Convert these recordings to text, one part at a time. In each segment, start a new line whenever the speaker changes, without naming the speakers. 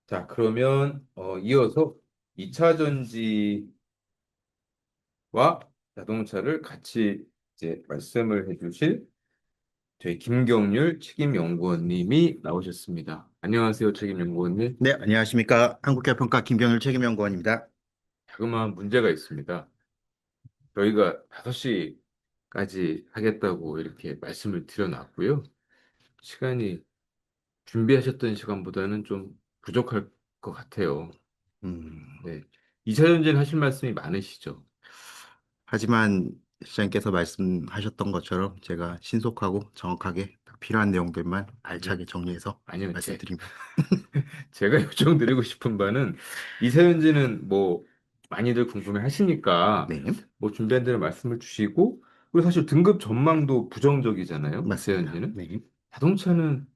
자, 그러면 이어서 2차 전지와 자동차를 같이 이제 말씀을 해주실 저희 김경률 책임연구원님이 나오셨습니다. 안녕하세요, 책임연구원님.
네, 안녕하십니까. 한국기업평가 김경일 책임연구원입니다.
자그마한 문제가 있습니다. 저희가 5시까지 하겠다고 이렇게 말씀을 드려놨고요. 시간이 준비하셨던 시간보다는 좀 부족할 것 같아요.
음,
네. 2차 전지는 하실 말씀이 많으시죠?
하지만 시장님께서 말씀하셨던 것처럼 제가 신속하고 정확하게 딱 필요한 내용들만
아니요,
알차게 정리해서
아니요,
말씀드립니다.
제가 요청드리고 싶은 바는 이세윤지는 뭐 많이들 궁금해 하시니까
네,
뭐 준비한 대로 말씀을 주시고 그리고 사실 등급 전망도 부정적이잖아요.
맞습니다.
이세윤지는
네.
자동차는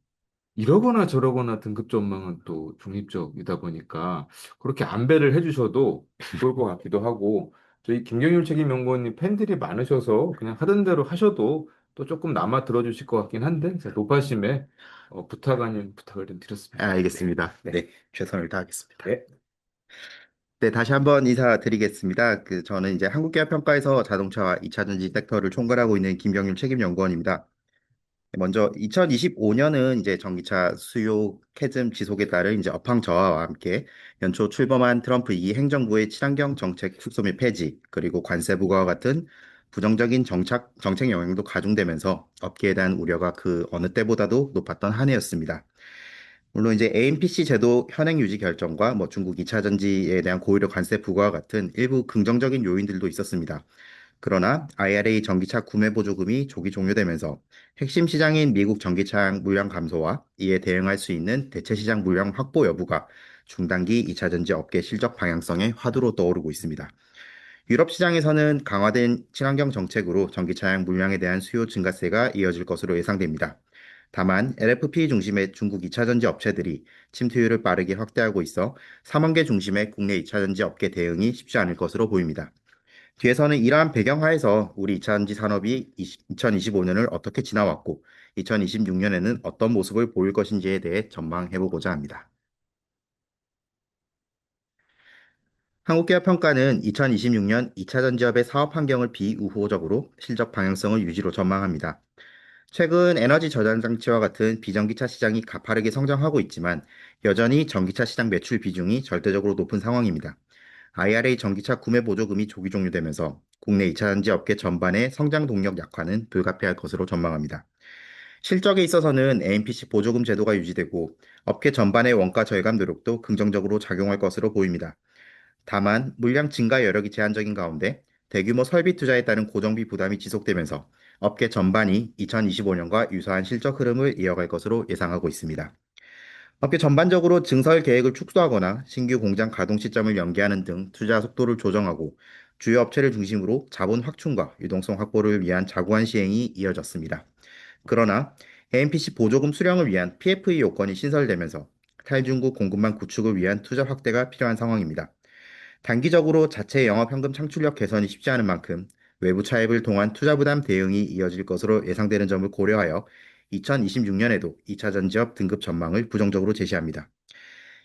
이러거나 저러거나 등급 전망은 또 중립적이다 보니까 그렇게 안배를 해주셔도 좋을 것 같기도 하고 저희 김경률 책임연구원님 팬들이 많으셔서 그냥 하던 대로 하셔도 또 조금 남아 들어주실 것 같긴 한데 제가 높아심에 부탁 아닌 부탁을 좀 드렸습니다. 네.
알겠습니다.
네.
네, 최선을 다하겠습니다.
네.
네, 다시 한번 인사드리겠습니다. 저는 이제 한국기업평가에서 자동차와 2차전지 섹터를 총괄하고 있는 김경률 책임연구원입니다. 먼저 2025년은 이제 전기차 수요 캐즘 지속에 따른 이제 업황 저하와 함께 연초 출범한 트럼프 2기 행정부의 친환경 정책 축소 및 폐지, 그리고 관세 부과와 같은 부정적인 정책 영향도 가중되면서 업계에 대한 우려가 그 어느 때보다도 높았던 한 해였습니다. 물론 이제 AMPC 제도 현행 유지 결정과 뭐 중국 2차 전지에 대한 고의료 관세 부과와 같은 일부 긍정적인 요인들도 있었습니다. 그러나 IRA 전기차 구매 보조금이 조기 종료되면서 핵심 시장인 미국 전기차량 물량 감소와 이에 대응할 수 있는 대체 시장 물량 확보 여부가 중단기 2차 전지 업계 실적 방향성의 화두로 떠오르고 있습니다. 유럽 시장에서는 강화된 친환경 정책으로 전기차량 물량에 대한 수요 증가세가 이어질 것으로 예상됩니다. 다만 LFP 중심의 중국 2차 전지 업체들이 침투율을 빠르게 확대하고 있어 3만 개 중심의 국내 2차 전지 업계 대응이 쉽지 않을 것으로 보입니다. 뒤에서는 이러한 배경하에서 우리 2차전지 산업이 2025년을 어떻게 지나왔고 2026년에는 어떤 모습을 보일 것인지에 대해 전망해보고자 합니다. 한국기업평가는 2026년 2차전지업의 사업 환경을 비우호적으로 실적 방향성을 유지로 전망합니다. 최근 에너지 저장 장치와 같은 비전기차 시장이 가파르게 성장하고 있지만 여전히 전기차 시장 매출 비중이 절대적으로 높은 상황입니다. IRA 전기차 구매 보조금이 조기 종료되면서 국내 2차 전지 업계 전반의 성장 동력 약화는 불가피할 것으로 전망합니다. 실적에 있어서는 AMPC 보조금 제도가 유지되고 업계 전반의 원가 절감 노력도 긍정적으로 작용할 것으로 보입니다. 다만 물량 증가 여력이 제한적인 가운데 대규모 설비 투자에 따른 고정비 부담이 지속되면서 업계 전반이 2025년과 유사한 실적 흐름을 이어갈 것으로 예상하고 있습니다. 업계 전반적으로 증설 계획을 축소하거나 신규 공장 가동 시점을 연기하는 등 투자 속도를 조정하고 주요 업체를 중심으로 자본 확충과 유동성 확보를 위한 자구안 시행이 이어졌습니다. 그러나 AMPC 보조금 수령을 위한 PFE 요건이 신설되면서 탈중국 공급망 구축을 위한 투자 확대가 필요한 상황입니다. 단기적으로 자체 영업 현금 창출력 개선이 쉽지 않은 만큼 외부 차입을 통한 투자 부담 대응이 이어질 것으로 예상되는 점을 고려하여 2026년에도 2차 전지업 등급 전망을 부정적으로 제시합니다.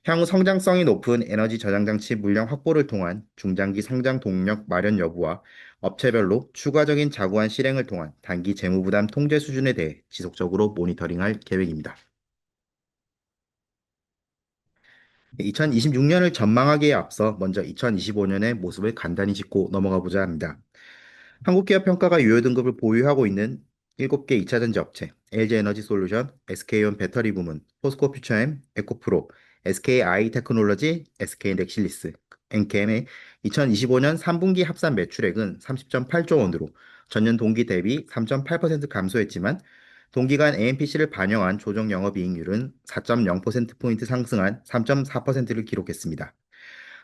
향후 성장성이 높은 에너지 저장 장치 물량 확보를 통한 중장기 성장 동력 마련 여부와 업체별로 추가적인 자구안 실행을 통한 단기 재무 부담 통제 수준에 대해 지속적으로 모니터링할 계획입니다. 2026년을 전망하기에 앞서 먼저 2025년의 모습을 간단히 짚고 넘어가 보자 합니다. 한국기업 평가가 유효 등급을 보유하고 있는 7개 2차전지 업체, LG에너지솔루션, SK온 배터리 부문, 포스코퓨처엠, 에코프로, SKI 테크놀로지, SK넥실리스, 엔캠의 2025년 3분기 합산 매출액은 30.8조 원으로 전년 동기 대비 3.8% 감소했지만 동기간 AMPC를 반영한 조정 영업이익률은 4.0%포인트 상승한 3.4%를 기록했습니다.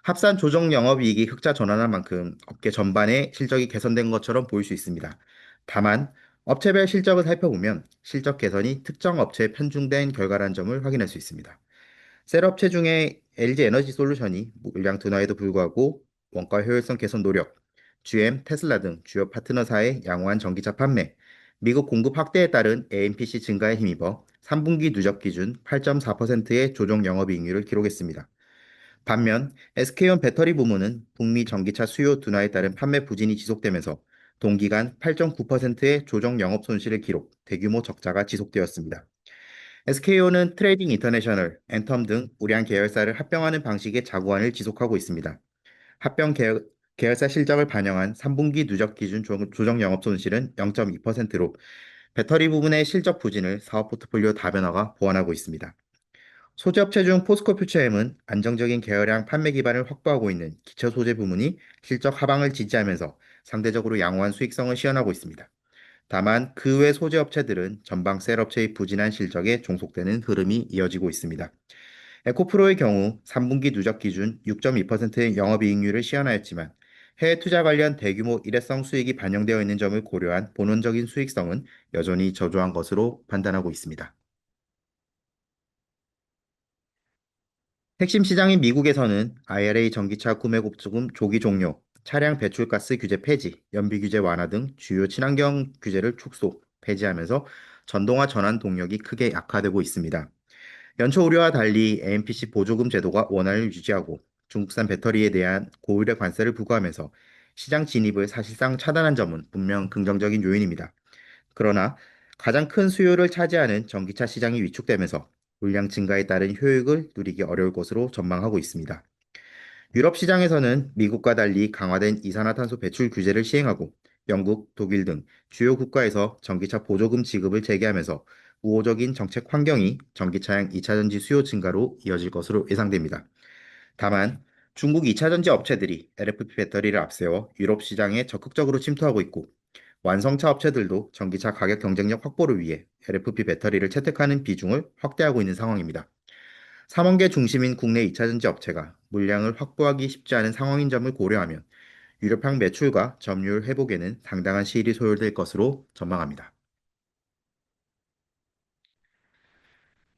합산 조정 영업이익이 흑자 전환한 만큼 업계 전반의 실적이 개선된 것처럼 보일 수 있습니다. 다만 업체별 실적을 살펴보면 실적 개선이 특정 업체에 편중된 결과라는 점을 확인할 수 있습니다. 셀업체 중에 LG에너지솔루션이 물량 둔화에도 불구하고 원가 효율성 개선 노력, GM, 테슬라 등 주요 파트너사의 양호한 전기차 판매, 미국 공급 확대에 따른 AMPC 증가에 힘입어 3분기 누적 기준 8.4%의 조정 영업이익률을 기록했습니다. 반면 SK온 배터리 부문은 북미 전기차 수요 둔화에 따른 판매 부진이 지속되면서 동기간 8.9%의 조정 영업 손실을 기록, 대규모 적자가 지속되었습니다. SK온은 트레이딩 인터내셔널, 엔텀 등 우량 계열사를 합병하는 방식의 자구안을 지속하고 있습니다. 합병 계열사 실적을 반영한 3분기 누적 기준 조정 영업 손실은 0.2%로 배터리 부분의 실적 부진을 사업 포트폴리오 다변화가 보완하고 있습니다. 소재업체 중 포스코 퓨처엠은 안정적인 계열량 판매 기반을 확보하고 있는 기초 소재 부문이 실적 하방을 지지하면서 상대적으로 양호한 수익성을 시현하고 있습니다. 다만 그 외 소재업체들은 전방 셀업체의 부진한 실적에 종속되는 흐름이 이어지고 있습니다. 에코프로의 경우 3분기 누적 기준 6.2%의 영업이익률을 시현하였지만 해외 투자 관련 대규모 일회성 수익이 반영되어 있는 점을 고려한 본원적인 수익성은 여전히 저조한 것으로 판단하고 있습니다. 핵심 시장인 미국에서는 IRA 전기차 구매 보조금 조기 종료, 차량 배출가스 규제 폐지, 연비 규제 완화 등 주요 친환경 규제를 축소, 폐지하면서 전동화 전환 동력이 크게 약화되고 있습니다. 연초 우려와 달리 AMPC 보조금 제도가 원활을 유지하고 중국산 배터리에 대한 고율의 관세를 부과하면서 시장 진입을 사실상 차단한 점은 분명 긍정적인 요인입니다. 그러나 가장 큰 수요를 차지하는 전기차 시장이 위축되면서 물량 증가에 따른 효익을 누리기 어려울 것으로 전망하고 있습니다. 유럽 시장에서는 미국과 달리 강화된 이산화탄소 배출 규제를 시행하고 영국, 독일 등 주요 국가에서 전기차 보조금 지급을 재개하면서 우호적인 정책 환경이 전기차량 2차전지 수요 증가로 이어질 것으로 예상됩니다. 다만 중국 2차전지 업체들이 LFP 배터리를 앞세워 유럽 시장에 적극적으로 침투하고 있고 완성차 업체들도 전기차 가격 경쟁력 확보를 위해 LFP 배터리를 채택하는 비중을 확대하고 있는 상황입니다. 3원계 중심인 국내 2차전지 업체가 물량을 확보하기 쉽지 않은 상황인 점을 고려하면 유럽향 매출과 점유율 회복에는 상당한 시일이 소요될 것으로 전망합니다.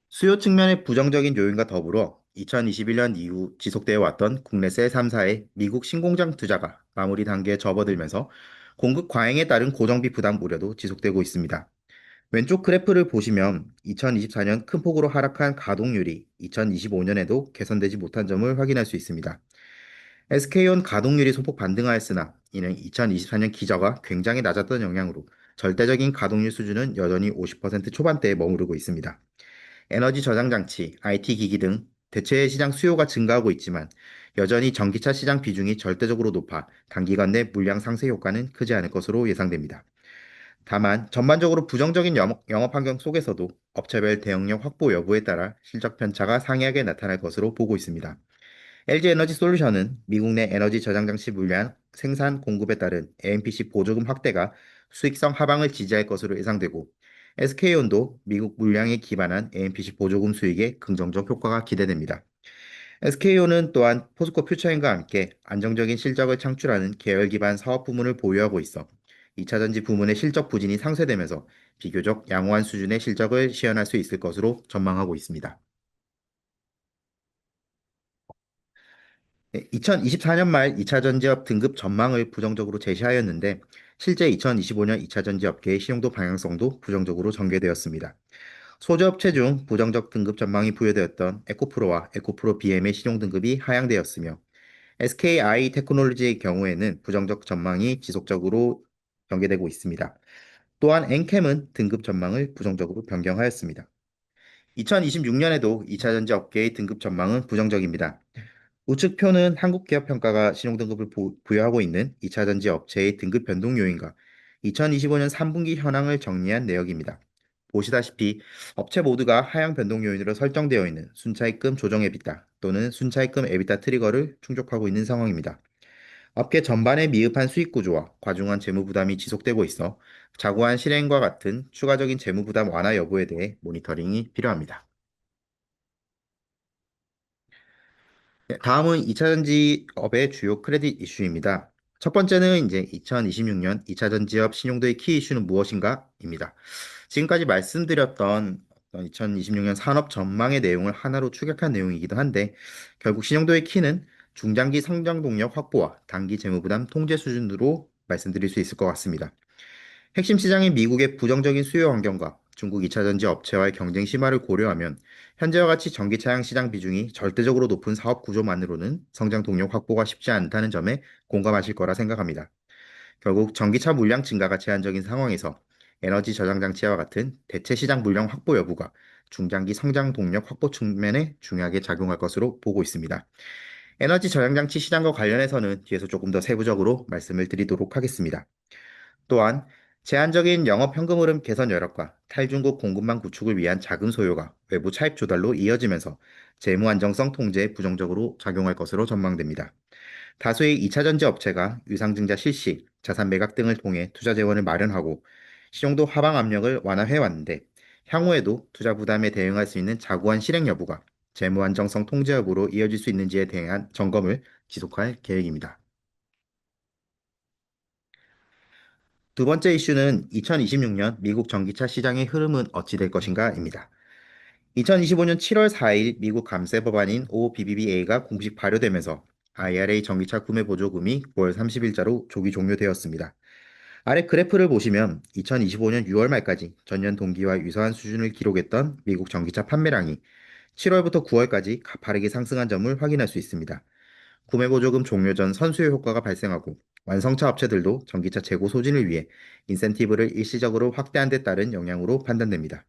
수요 측면의 부정적인 요인과 더불어 2021년 이후 지속되어 왔던 국내 셀 3사의 미국 신공장 투자가 마무리 단계에 접어들면서 공급 과잉에 따른 고정비 부담 우려도 지속되고 있습니다. 왼쪽 그래프를 보시면 2024년 큰 폭으로 하락한 가동률이 2025년에도 개선되지 못한 점을 확인할 수 있습니다. SK온 가동률이 소폭 반등하였으나 이는 2024년 기저가 굉장히 낮았던 영향으로 절대적인 가동률 수준은 여전히 50% 초반대에 머무르고 있습니다. 에너지 저장 장치, IT 기기 등 대체 시장 수요가 증가하고 있지만 여전히 전기차 시장 비중이 절대적으로 높아 단기간 내 물량 상쇄 효과는 크지 않을 것으로 예상됩니다. 다만 전반적으로 부정적인 영업 환경 속에서도 업체별 대응력 확보 여부에 따라 실적 편차가 상이하게 나타날 것으로 보고 있습니다. LG에너지 솔루션은 미국 내 에너지 저장 장치 물량 생산 공급에 따른 AMPC 보조금 확대가 수익성 하방을 지지할 것으로 예상되고 SK온도 미국 물량에 기반한 AMPC 보조금 수익에 긍정적 효과가 기대됩니다. SK온은 또한 포스코 퓨처엠과 함께 안정적인 실적을 창출하는 계열 기반 사업 부문을 보유하고 있어 2차전지 부문의 실적 부진이 상쇄되면서 비교적 양호한 수준의 실적을 시현할 수 있을 것으로 전망하고 있습니다. 2024년 말 2차전지업 등급 전망을 부정적으로 제시하였는데 실제 2025년 2차전지 업계의 신용도 방향성도 부정적으로 전개되었습니다. 소재업체 중 부정적 등급 전망이 부여되었던 에코프로와 에코프로 BM의 신용 등급이 하향되었으며 SKI 테크놀로지의 경우에는 부정적 전망이 지속적으로 전개되고 있습니다. 또한 엔캠은 등급 전망을 부정적으로 변경하였습니다. 2026년에도 2차전지 업계의 등급 전망은 부정적입니다. 우측표는 한국기업평가가 신용등급을 부여하고 있는 2차전지 업체의 등급 변동 요인과 2025년 3분기 현황을 정리한 내역입니다. 보시다시피 업체 모두가 하향 변동 요인으로 설정되어 있는 순차입금 조정 EBITDA 또는 순차입금 EBITDA 트리거를 충족하고 있는 상황입니다. 업계 전반의 미흡한 수익 구조와 과중한 재무 부담이 지속되고 있어 자구한 실행과 같은 추가적인 재무 부담 완화 여부에 대해 모니터링이 필요합니다. 네, 다음은 2차전지업의 주요 크레딧 이슈입니다. 첫 번째는 이제 2026년 2차전지업 신용도의 키 이슈는 무엇인가?입니다. 지금까지 말씀드렸던 2026년 산업 전망의 내용을 하나로 축약한 내용이기도 한데 결국 신용도의 키는 중장기 성장 동력 확보와 단기 재무 부담 통제 수준으로 말씀드릴 수 있을 것 같습니다. 핵심 시장인 미국의 부정적인 수요 환경과 중국 2차 전지 업체와의 경쟁 심화를 고려하면 현재와 같이 전기차량 시장 비중이 절대적으로 높은 사업 구조만으로는 성장 동력 확보가 쉽지 않다는 점에 공감하실 거라 생각합니다. 결국 전기차 물량 증가가 제한적인 상황에서 에너지 저장 장치와 같은 대체 시장 물량 확보 여부가 중장기 성장 동력 확보 측면에 중요하게 작용할 것으로 보고 있습니다. 에너지 저장 장치 시장과 관련해서는 뒤에서 조금 더 세부적으로 말씀을 드리도록 하겠습니다. 또한 제한적인 영업 현금 흐름 개선 여력과 탈중국 공급망 구축을 위한 자금 소요가 외부 차입 조달로 이어지면서 재무 안정성 통제에 부정적으로 작용할 것으로 전망됩니다. 다수의 2차 전지 업체가 유상증자 실시, 자산 매각 등을 통해 투자 재원을 마련하고 시종도 하방 압력을 완화해 왔는데 향후에도 투자 부담에 대응할 수 있는 자구한 실행 여부가 재무 안정성 통제 여부로 이어질 수 있는지에 대한 점검을 지속할 계획입니다. 두 번째 이슈는 2026년 미국 전기차 시장의 흐름은 어찌 될 것인가입니다. 2025년 7월 4일 미국 감세 법안인 OBBBA가 공식 발효되면서 IRA 전기차 구매 보조금이 9월 30일자로 조기 종료되었습니다. 아래 그래프를 보시면 2025년 6월 말까지 전년 동기와 유사한 수준을 기록했던 미국 전기차 판매량이 7월부터 9월까지 가파르게 상승한 점을 확인할 수 있습니다. 구매 보조금 종료 전 선수요 효과가 발생하고 완성차 업체들도 전기차 재고 소진을 위해 인센티브를 일시적으로 확대한 데 따른 영향으로 판단됩니다.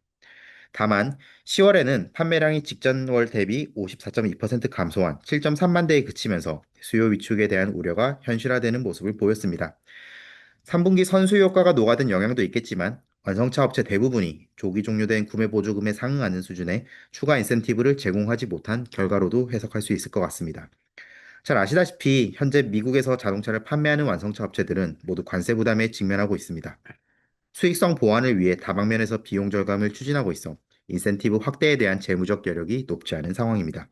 다만 10월에는 판매량이 직전월 대비 54.2% 감소한 7.3만 대에 그치면서 수요 위축에 대한 우려가 현실화되는 모습을 보였습니다. 3분기 선수요 효과가 녹아든 영향도 있겠지만 완성차 업체 대부분이 조기 종료된 구매 보조금에 상응하는 수준의 추가 인센티브를 제공하지 못한 결과로도 해석할 수 있을 것 같습니다. 잘 아시다시피 현재 미국에서 자동차를 판매하는 완성차 업체들은 모두 관세 부담에 직면하고 있습니다. 수익성 보완을 위해 다방면에서 비용 절감을 추진하고 있어 인센티브 확대에 대한 재무적 여력이 높지 않은 상황입니다.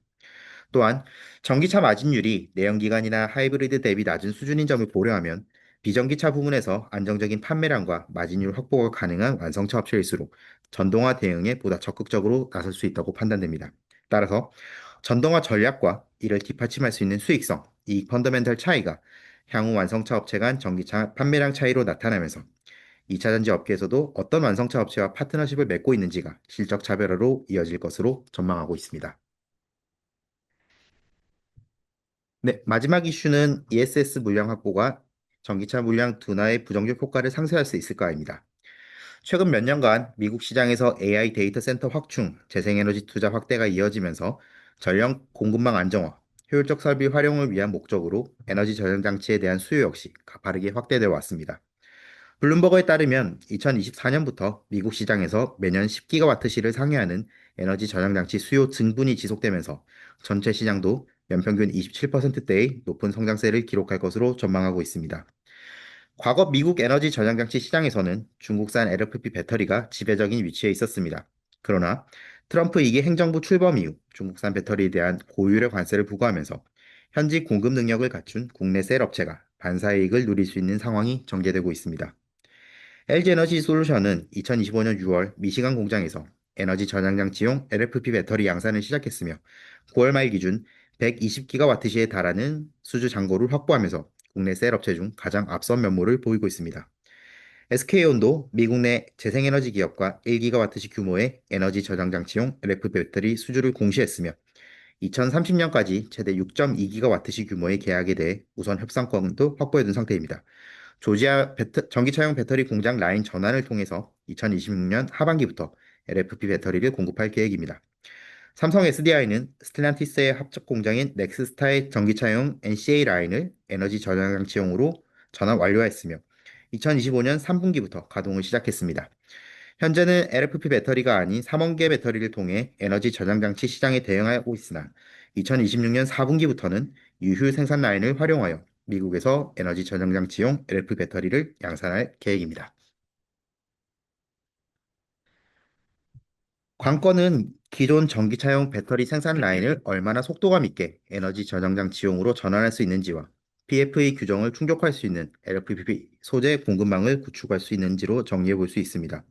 또한 전기차 마진율이 내연기관이나 하이브리드 대비 낮은 수준인 점을 고려하면 비전기차 부문에서 안정적인 판매량과 마진율 확보가 가능한 완성차 업체일수록 전동화 대응에 보다 적극적으로 나설 수 있다고 판단됩니다. 따라서 전동화 전략과 이를 뒷받침할 수 있는 수익성, 이익 펀더멘털 차이가 향후 완성차 업체 간 전기차 판매량 차이로 나타나면서 2차 전지 업계에서도 어떤 완성차 업체와 파트너십을 맺고 있는지가 실적 차별화로 이어질 것으로 전망하고 있습니다. 네, 마지막 이슈는 ESS 물량 확보가 전기차 물량 둔화의 부정적 효과를 상쇄할 수 있을까입니다. 최근 몇 년간 미국 시장에서 AI 데이터 센터 확충, 재생에너지 투자 확대가 이어지면서 전력 공급망 안정화, 효율적 설비 활용을 위한 목적으로 에너지 저장 장치에 대한 수요 역시 가파르게 확대되어 왔습니다. 블룸버그에 따르면 2024년부터 미국 시장에서 매년 10기가와트시를 상회하는 에너지 저장 장치 수요 증분이 지속되면서 전체 시장도 연평균 27%대의 높은 성장세를 기록할 것으로 전망하고 있습니다. 과거 미국 에너지 저장 장치 시장에서는 중국산 LFP 배터리가 지배적인 위치에 있었습니다. 그러나 트럼프 2기 행정부 출범 이후 중국산 배터리에 대한 고율의 관세를 부과하면서 현지 공급 능력을 갖춘 국내 셀 업체가 반사이익을 누릴 수 있는 상황이 전개되고 있습니다. LG에너지 솔루션은 2025년 6월 미시간 공장에서 에너지 저장 장치용 LFP 배터리 양산을 시작했으며 9월 말 기준 120기가와트시에 달하는 수주 잔고를 확보하면서 국내 셀 업체 중 가장 앞선 면모를 보이고 있습니다. SK온도 미국 내 재생에너지 기업과 1기가와트시 규모의 에너지 저장 장치용 LFP 배터리 수주를 공시했으며 2030년까지 최대 6.2기가와트시 규모의 계약에 대해 우선 협상권도 확보해둔 상태입니다. 조지아 전기차용 배터리 공장 라인 전환을 통해서 2026년 하반기부터 LFP 배터리를 공급할 계획입니다. 삼성 SDI는 스텔란티스의 합작 공장인 넥스스타의 전기차용 NCA 라인을 에너지 저장 장치용으로 전환 완료했으며 2025년 3분기부터 가동을 시작했습니다. 현재는 LFP 배터리가 아닌 삼원계 배터리를 통해 에너지 저장 장치 시장에 대응하고 있으나 2026년 4분기부터는 유휴 생산 라인을 활용하여 미국에서 에너지 저장 장치용 LFP 배터리를 양산할 계획입니다. 관건은 기존 전기차용 배터리 생산 라인을 얼마나 속도감 있게 에너지 저장 장치용으로 전환할 수 있는지와 PFA 규정을 충족할 수 있는 LFP 소재 공급망을 구축할 수 있는지로 정리해 볼 수 있습니다.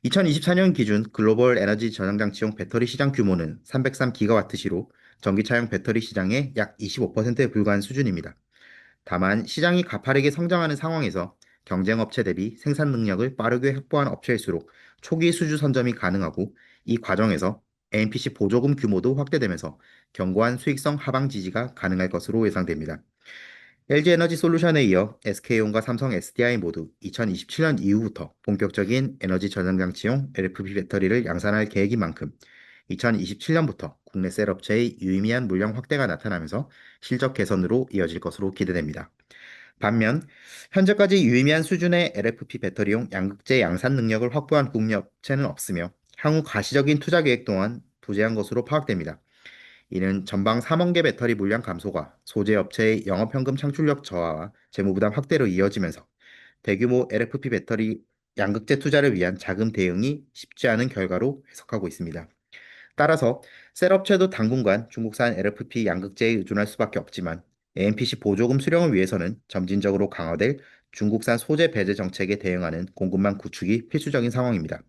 2024년 기준 글로벌 에너지 저장 장치용 배터리 시장 규모는 303기가와트시로 전기차용 배터리 시장의 약 25%에 불과한 수준입니다. 다만 시장이 가파르게 성장하는 상황에서 경쟁업체 대비 생산 능력을 빠르게 확보한 업체일수록 초기 수주 선점이 가능하고 이 과정에서 AMPC 보조금 규모도 확대되면서 견고한 수익성 하방 지지가 가능할 것으로 예상됩니다. LG에너지 솔루션에 이어 SK온과 삼성 SDI 모두 2027년 이후부터 본격적인 에너지 저장 장치용 LFP 배터리를 양산할 계획인 만큼 2027년부터 국내 셀 업체의 유의미한 물량 확대가 나타나면서 실적 개선으로 이어질 것으로 기대됩니다. 반면 현재까지 유의미한 수준의 LFP 배터리용 양극재 양산 능력을 확보한 국내 업체는 없으며 향후 가시적인 투자 계획 또한 부재한 것으로 파악됩니다. 이는 전방 3원 개 배터리 물량 감소가 소재 업체의 영업현금 창출력 저하와 재무부담 확대로 이어지면서 대규모 LFP 배터리 양극재 투자를 위한 자금 대응이 쉽지 않은 결과로 해석하고 있습니다. 따라서 셀업체도 당분간 중국산 LFP 양극재에 의존할 수밖에 없지만 AMPC 보조금 수령을 위해서는 점진적으로 강화될 중국산 소재 배제 정책에 대응하는 공급망 구축이 필수적인 상황입니다.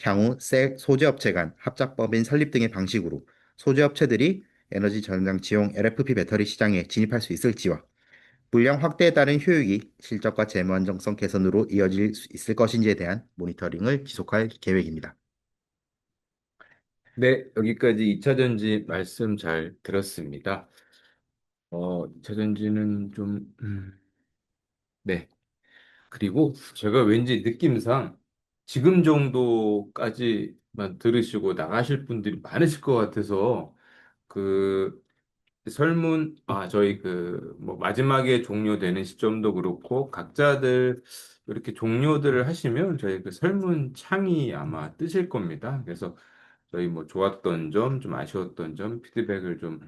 향후 셀 소재업체 간 합작법인 설립 등의 방식으로 소재업체들이 에너지 전장치용 LFP 배터리 시장에 진입할 수 있을지와 물량 확대에 따른 효율이 실적과 재무 안정성 개선으로 이어질 수 있을 것인지에 대한 모니터링을 지속할 계획입니다.
네, 여기까지 2차 전지 말씀 잘 들었습니다. 2차 전지는 좀, 네. 그리고 제가 왠지 느낌상 지금 정도까지만 들으시고 나가실 분들이 많으실 것 같아서 그 저희 뭐 마지막에 종료되는 시점도 그렇고 각자들 이렇게 종료들을 하시면 저희 그 설문 창이 아마 뜨실 겁니다. 그래서 저희 뭐 좋았던 점, 좀 아쉬웠던 점, 피드백을 좀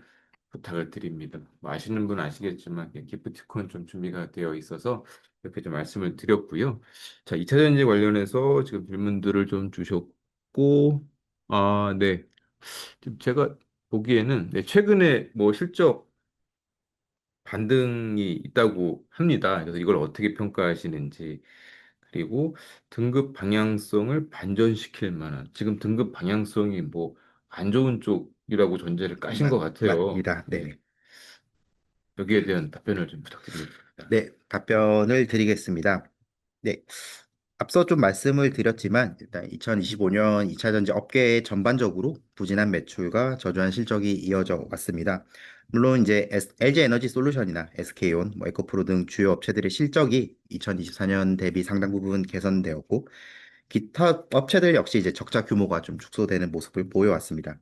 부탁을 드립니다. 뭐 아시는 분은 아시겠지만 기프티콘 좀 준비가 되어 있어서 이렇게 좀 말씀을 드렸고요. 자, 2차 전지 관련해서 지금 질문들을 좀 주셨고, 네. 지금 제가 보기에는 네, 최근에 뭐 실적 반등이 있다고 합니다. 그래서 이걸 어떻게 평가하시는지, 그리고 등급 방향성을 반전시킬 만한, 지금 등급 방향성이 뭐 안 좋은 쪽이라고 전제를 까신 것 같아요.
맞습니다.
네.
네.
여기에 대한 답변을 좀 부탁드리겠습니다.
네, 답변을 드리겠습니다. 네, 앞서 좀 말씀을 드렸지만 일단 2025년 2차 전지 업계 전반적으로 부진한 매출과 저조한 실적이 이어져 왔습니다. 물론 이제 LG 에너지 솔루션이나 SK온, 뭐 에코프로 등 주요 업체들의 실적이 2024년 대비 상당 부분 개선되었고 기타 업체들 역시 이제 적자 규모가 좀 축소되는 모습을 보여왔습니다.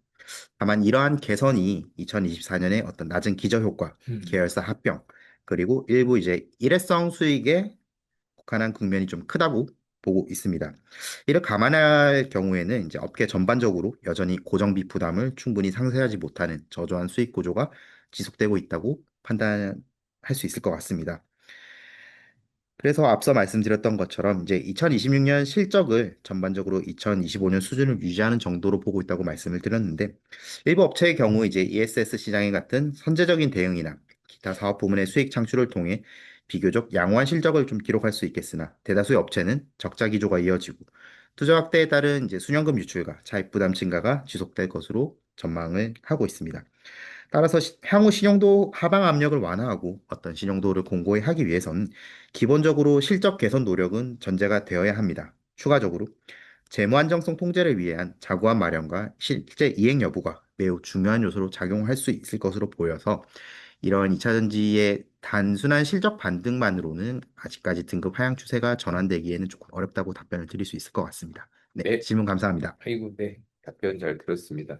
다만 이러한 개선이 2024년에 어떤 낮은 기저효과,
음.
계열사 합병, 그리고 일부 이제 일회성 수익에 국한한 국면이 좀 크다고 보고 있습니다. 이를 감안할 경우에는 이제 업계 전반적으로 여전히 고정비 부담을 충분히 상쇄하지 못하는 저조한 수익 구조가 지속되고 있다고 판단할 수 있을 것 같습니다. 그래서 앞서 말씀드렸던 것처럼 이제 2026년 실적을 전반적으로 2025년 수준을 유지하는 정도로 보고 있다고 말씀을 드렸는데 일부 업체의 경우 이제 ESS 시장에 같은 선제적인 대응이나 기타 사업 부문의 수익 창출을 통해 비교적 양호한 실적을 좀 기록할 수 있겠으나 대다수의 업체는 적자 기조가 이어지고 투자 확대에 따른 이제 순연금 유출과 차입 부담 증가가 지속될 것으로 전망을 하고 있습니다. 따라서 향후 신용도 하방 압력을 완화하고 어떤 신용도를 공고히 하기 위해서는 기본적으로 실적 개선 노력은 전제가 되어야 합니다. 추가적으로 재무 안정성 통제를 위한 자구안 마련과 실제 이행 여부가 매우 중요한 요소로 작용할 수 있을 것으로 보여서 이런 2차 전지의 단순한 실적 반등만으로는 아직까지 등급 하향 추세가 전환되기에는 조금 어렵다고 답변을 드릴 수 있을 것 같습니다. 네,
네,
질문 감사합니다.
아이고, 네. 답변 잘 들었습니다.